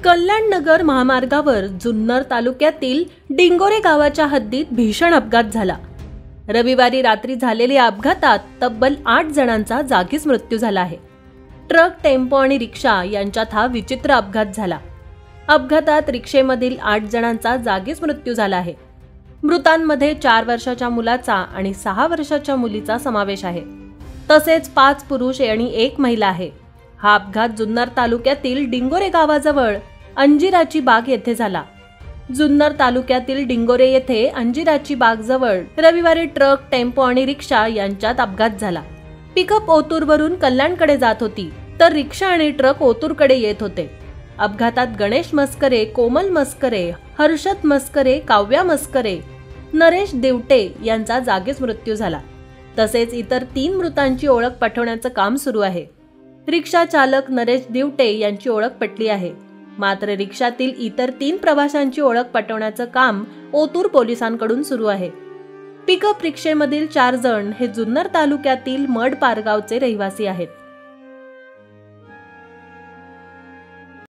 कल्याणनगर महामार्गावर जुन्नर तालुक्यातील डिंगोरे गावाच्या हद्दीत भीषण अपघात झाला। रविवारी रात्री झालेल्या अपघातात तब्बल 8 जणांचा जागीच मृत्यू झाला आहे। ट्रक, टेम्पो आणि रिक्षा यांच्यात हा विचित्र अपघात झाला। अपघातात रिक्षेमधील 8 जणांचा जागीच मृत्यू झाला आहे। मृतांमध्ये 4 वर्षाच्या मुलाचा आणि 6 वर्षाच्या मुलीचा समावेश आहे। तसेच 5 पुरुष आणि 1 महिला आहे। हा अपघात जुन्नर तालुक्यातील डिंगोरे गावाजवळ अंजिराची बाग येथे झाला। जुन्नर तालुक्यातील डिंगोरे येथे अंजिराची बाग जवळ रविवारी ट्रक, टेम्पो आणि रिक्षा यांच्यात अपघात झाला। पिकअप ओतूरवरून कल्याणकडे जात होती, तर रिक्षा आणि ट्रक ओतूरकडे येत होते। अपघातात गणेश मस्करे, कोमल मस्करे, हर्षद मस्करे, काव्या मस्करे, नरेश दिवटे यांचा जागीच मृत्यू झाला। तसेच इतर 3 मृतांची ओळख पटवण्याचं काम सुरू आहे। रिक्षा चालक नरेश दिवटे यांची ओळख पटली आहे, मात्र रिक्षातील इतर 3 प्रवाशांची ओळख पटवण्याचं काम ओतूर पोलिसांकडून सुरू आहे। पिकअप रिक्षेमधील 4 जण हे जुन्नर तालुक्यातील मड पारगावचे रहिवासी आहेत।